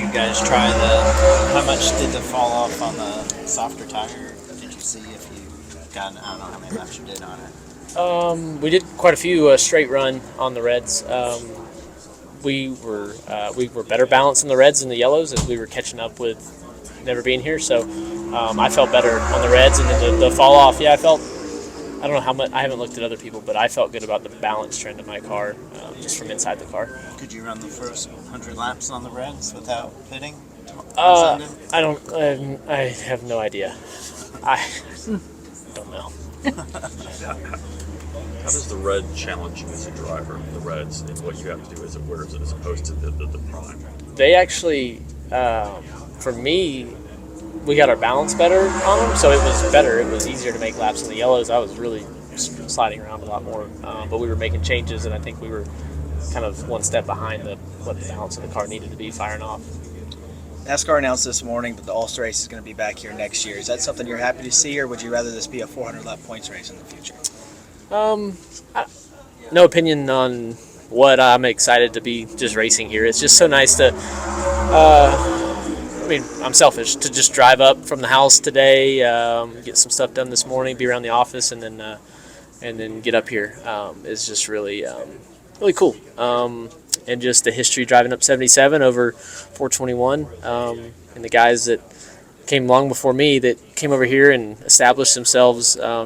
you guys try how much did the fall off on the softer tire? Did you see if you got, I don't know how many laps you did on it? We did quite a few straight run on the reds. We were better balanced in the reds and the yellows as we were catching up with never being here. So I felt better on the reds, and then the fall off. Yeah, I don't know how much. I haven't looked at other people, but I felt good about the balance trend of my car just from inside the car. Could you run the first 100 laps on the reds without pitting? I don't. I have no idea. I don't know. How does the red challenge you as a driver, the reds, and what you have to do as opposed to the prime? They actually, for me, we got our balance better on them, so it was better. It was easier to make laps in the yellows. I was really sliding around a lot more, but we were making changes, and I think we were kind of one step behind what the balance of the car needed to be firing off. NASCAR announced this morning that the All-Star race is going to be back here next year. Is that something you're happy to see, or would you rather this be a 400-lap points race in the future? No opinion on what. I'm excited to be just racing here. It's just so nice to, I'm selfish, to just drive up from the house today, get some stuff done this morning, be around the office, and then get up here. Is just really cool. And just the history driving up 77 over 421, and the guys that came long before me that came over here and established themselves, or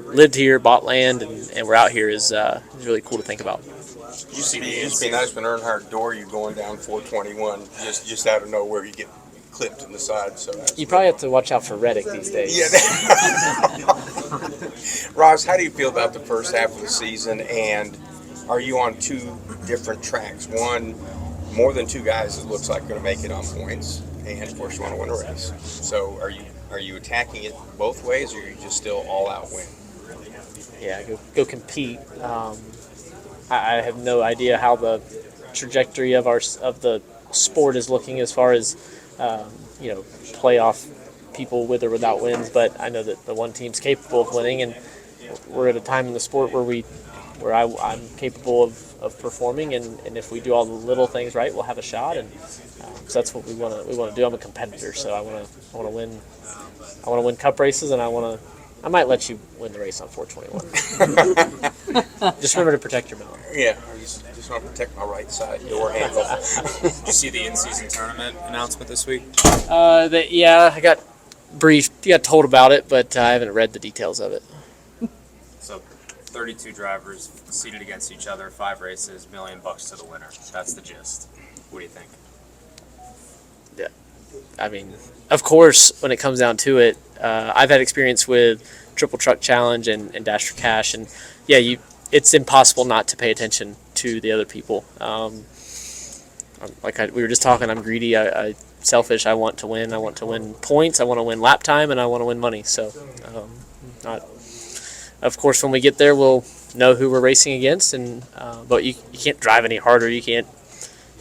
lived here, bought land, and were out here is really cool to think about. You see, it used to be nice when Earnhardt Door, you going down 421, just out of nowhere, you get clipped in the side. So you probably have to watch out for Reddick these days. Yeah. Ross, how do you feel about the first half of the season, and are you on two different tracks? One, more than two guys, it looks like, going to make it on points, and of course you want to win a race. So are you attacking it both ways, or are you just still all out win? Yeah, go compete. I have no idea how the trajectory of the sport is looking as far as playoff people with or without wins, but I know that the one team's capable of winning, and we're at a time in the sport where I'm capable of performing, and if we do all the little things right, we'll have a shot, and so that's what we want to do. I'm a competitor, so I want to win. I want to win cup races, and I might let you win the race on 421. Just remember to protect your mouth. Yeah, I just want to protect my right side door handle. Did you see the in-season tournament announcement this week? I got briefed. Got told about it, but I haven't read the details of it. So 32 drivers seated against each other, 5 races, $1 million to the winner. That's the gist. What do you think? Yeah, I mean, of course, when it comes down to it, I've had experience with Triple Truck Challenge and Dash for Cash, and yeah, it's impossible not to pay attention to the other people. We were just talking, I'm greedy. I selfish. I want to win. I want to win points. I want to win lap time, and I want to win money. So, of course, when we get there, we'll know who we're racing against. And but you can't drive any harder. You can't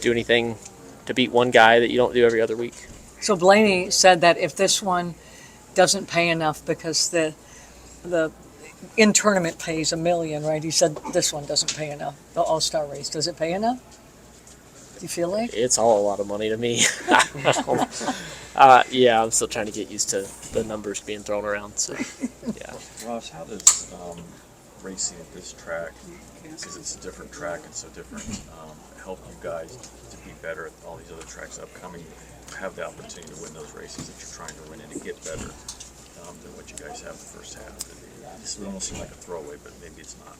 do anything to beat one guy that you don't do every other week. So Blaney said that if this one doesn't pay enough because the in tournament pays $1 million, right? He said this one doesn't pay enough. The All-Star race, does it pay enough? Do you feel like? It's all a lot of money to me. Yeah, I'm still trying to get used to the numbers being thrown around. So, yeah. Ross, how does racing at this track, because it's a different track and so different, help you guys to be better at all these other tracks upcoming, have the opportunity to win those races that you're trying to win and to get better than what you guys have the first half? This would almost seem like a throwaway, but maybe it's not.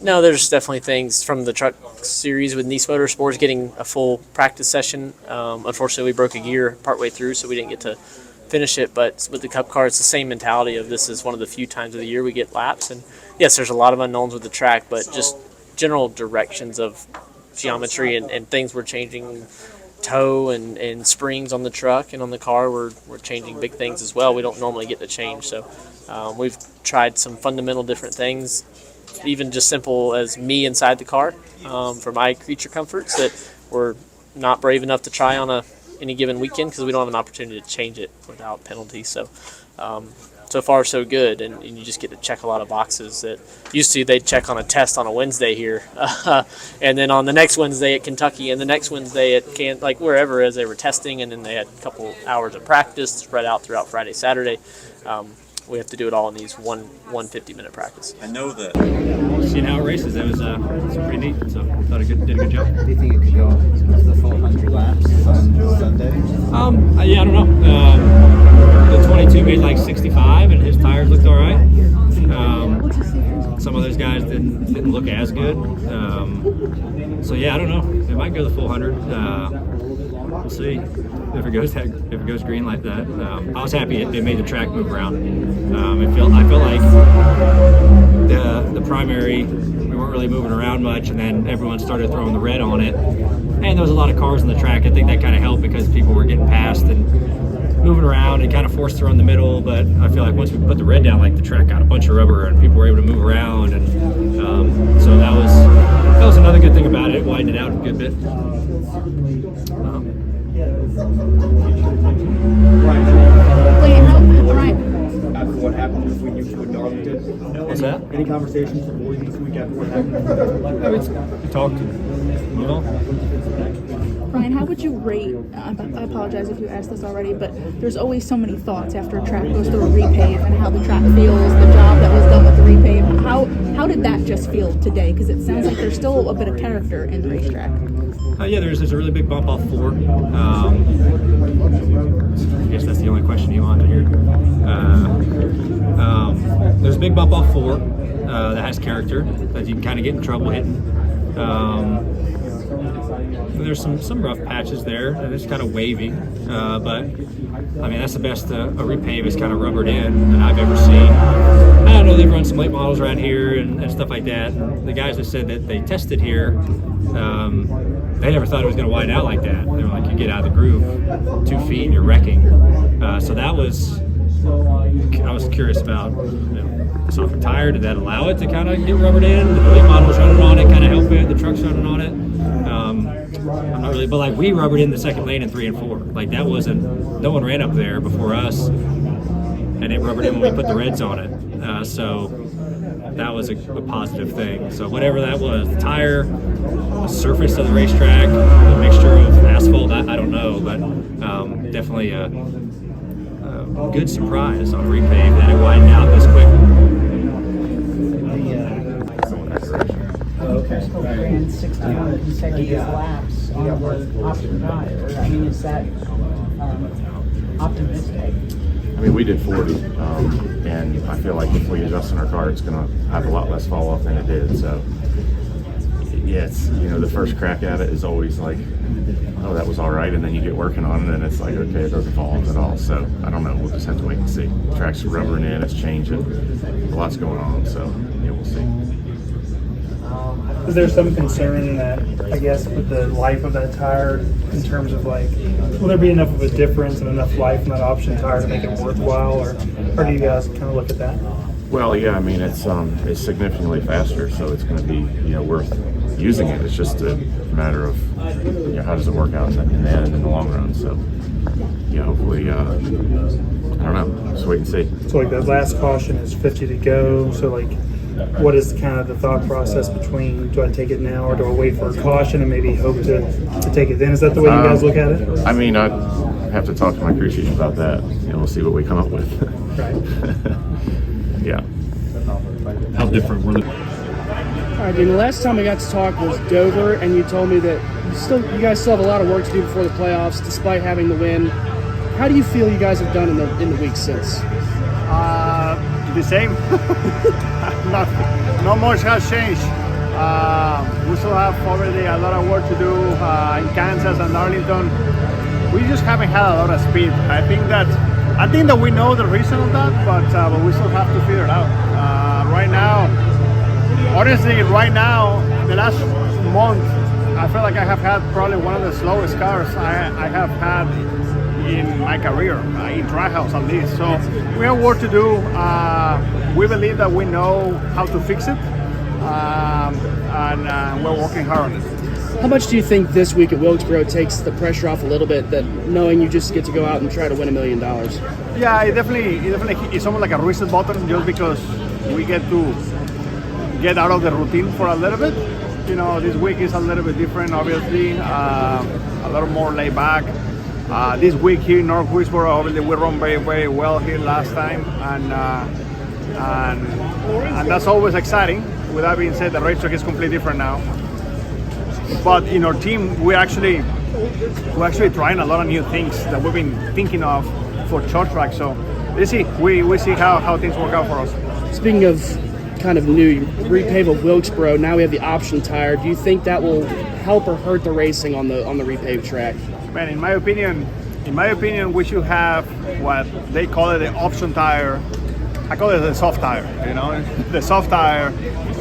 No, there's definitely things from the truck series with Nice Motorsports getting a full practice session. Unfortunately, we broke a gear partway through, so we didn't get to finish it. But with the Cup car, it's the same mentality of this is one of the few times of the year we get laps. And yes, there's a lot of unknowns with the track, but just general directions of geometry and things we're changing. Toe and springs on the truck and on the car, we're changing big things as well. We don't normally get to change, so we've tried some fundamental different things, even just simple as me inside the car for my creature comforts that we're not brave enough to try on any given weekend because we don't have an opportunity to change it without penalty. So so far so good, and you just get to check a lot of boxes that used to they'd check on a test on a Wednesday here, and then on the next Wednesday at Kentucky, and the next Wednesday at like wherever as they were testing, and then they had a couple hours of practice spread out throughout Friday, Saturday. We have to do it all in these one 50-minute practice. I know that. Seeing how it races, it was pretty neat. So thought it did a good job. Do you think it could go the full 100 laps on Sunday? Yeah, I don't know. The 22 made like 65, and his tires looked all right. Some of those guys didn't look as good. So yeah, I don't know. It might go the full 100. We'll see if it goes green like that. I was happy it made the track move around. I feel like the primary, we weren't really moving around much, and then everyone started throwing the red on it, and there was a lot of cars on the track. I think that kind of helped because people were getting past and moving around and kind of forced through in the middle. But I feel like once we put the red down, like the track got a bunch of rubber and people were able to move around, and so that was another good thing about it. It widened it out a good bit. After what happened between you two and Darlington? What's that? Any conversations before this week after what happened? We talked, you know. Ryan, how would you rate, I apologize if you asked this already, but there's always so many thoughts after a track goes through a repave and how the track feels, the job that was done with the repave. How did that just feel today? Because it sounds like there's still a bit of character in the racetrack. Yeah, there's a really big bump off 4. I guess that's the only question you want to hear. There's a big bump off 4 that has character that you can kind of get in trouble hitting. There's some rough patches there, and it's kind of wavy, but I mean that's the best a repave is kind of rubbered in that I've ever seen. I don't know, they've run some late models around here and stuff like that. And the guys that said that they tested here, they never thought it was going to widen out like that. They were like, you get out of the groove 2 feet and you're wrecking. So that was, I was curious about, softer tire, did that allow it to kind of get rubbered in? The late model was running on it, kind of help it. The truck's running on it. I'm not really, but like we rubbered in the second lane in 3 and 4. Like that wasn't, no one ran up there before us, and it rubbered in when we put the reds on it. So that was a positive thing. So whatever that was, the tire, the surface of the racetrack, the mixture of asphalt, I don't know, but definitely a good surprise on a repave that it widened out this quick. Ran 61 consecutive laps on the opposite tire. I mean, is that optimistic? I mean, we did 40, and I feel like if we adjust in our car, it's going to have a lot less fall off than it did. So, yeah, it's, the first crack at it is always like, oh, that was all right, and then you get working on it, and it's like, okay, it doesn't fall off at all. So, I don't know. We'll just have to wait and see. The track's rubbering in, it's changing, a lot's going on. So, yeah, we'll see. Is there some concern that, I guess, with the life of that tire, in terms of like, will there be enough of a difference and enough life in that option tire to make it worthwhile, or do you guys kind of look at that? Well, yeah, I mean, it's significantly faster, so it's going to be, worth using it. It's just a matter of, how does it work out in the end, in the long run. So, hopefully, I don't know, just wait and see. So like that last caution is 50 to go, so like, what is kind of the thought process between, do I take it now or do I wait for a caution and maybe hope to take it then? Is that the way you guys look at it? I mean, I have to talk to my crew chief about that, and we'll see what we come up with. Right. Yeah. How different were the... All right, Dean, the last time we got to talk was Dover, and you told me that you guys still have a lot of work to do before the playoffs, despite having the win. How do you feel you guys have done in the weeks since? The same. Not much has changed. We still have already a lot of work to do in Kansas and Arlington. We just haven't had a lot of speed. I think that we know the reason of that, but we still have to figure it out. Right now, honestly, the last month, I feel like I have had probably one of the slowest cars I have had in my career, in Trials at least. So we have work to do. We believe that we know how to fix it, and we're working hard on it. How much do you think this week at Wilkesboro takes the pressure off a little bit, that knowing you just get to go out and try to win $1 million? Yeah, it definitely it's almost like a reset button, just because we get to get out of the routine for a little bit. You know, this week is a little bit different, obviously, a little more laid back. This week here in North Wilkesboro, obviously we run very, very well here last time, and that's always exciting. With that being said, the racetrack is completely different now. But in our team, we're actually trying a lot of new things that we've been thinking of for short track. So let's see, we see how things work out for us. Speaking of kind of new, repave of Wilkesboro, now we have the option tire. Do you think that will help or hurt the racing on the repaved track? Man, in my opinion, we should have what they call it the option tire. I call it the soft tire, you know, the soft tire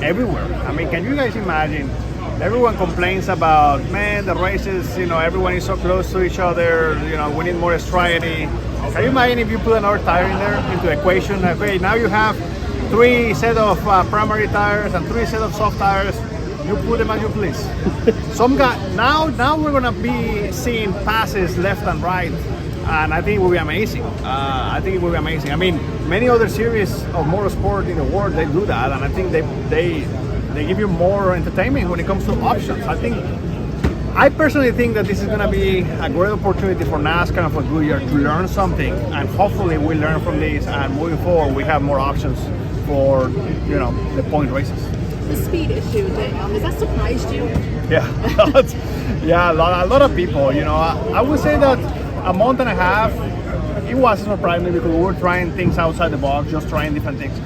everywhere. I mean, can you guys imagine? Everyone complains about, man, the races, you know, everyone is so close to each other, you know, we need more striety. Can you imagine if you put another tire in there into the equation? Okay, now you have 3 sets of primary tires and 3 sets of soft tires. You put them as you please. Some guy now we're gonna be seeing passes left and right, and I think it will be amazing. I mean, many other series of motorsport in the world, they do that, and I think they give you more entertainment when it comes to options. I personally think that this is going to be a great opportunity for NASCAR and for Goodyear to learn something, and hopefully we learn from this, and moving forward we have more options for, you know, the point races. The speed issue, Daniel, has that surprised you? Yeah, a lot of people. You know, I would say that a month and a half, it was surprising because we were trying things outside the box, just trying different things.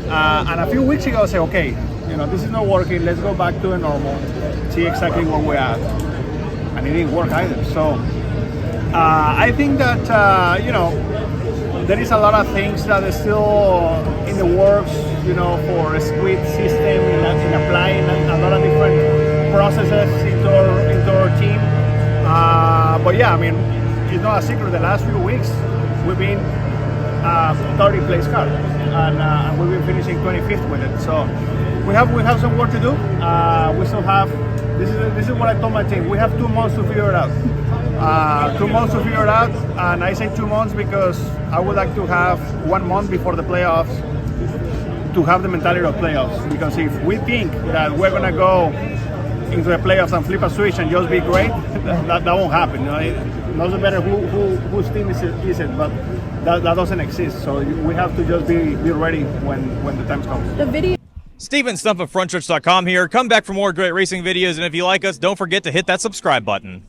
And a few weeks ago, I said, okay, you know, this is not working. Let's go back to the normal, see exactly where we're at. And it didn't work either. So I think that, you know, there is a lot of things that are still in the works, you know, for a split system in applying a lot of different processes into our team. But yeah, I mean, it's not a secret. The last few weeks, we've been 30th place car, and we've been finishing 25th with it. So we have some work to do. We still have. This is what I told my team. We have 2 months to figure it out. 2 months to figure it out, and I say 2 months because I would like to have 1 month before the playoffs to have the mentality of playoffs. Because if we think that we're gonna go into the playoffs and flip a switch and just be great, that won't happen. You know, it doesn't matter whose team is it, but that doesn't exist. So we have to just be ready when the time comes. The video. Steven Stump of Frontstretch.com here. Come back for more great racing videos, and if you like us, don't forget to hit that subscribe button.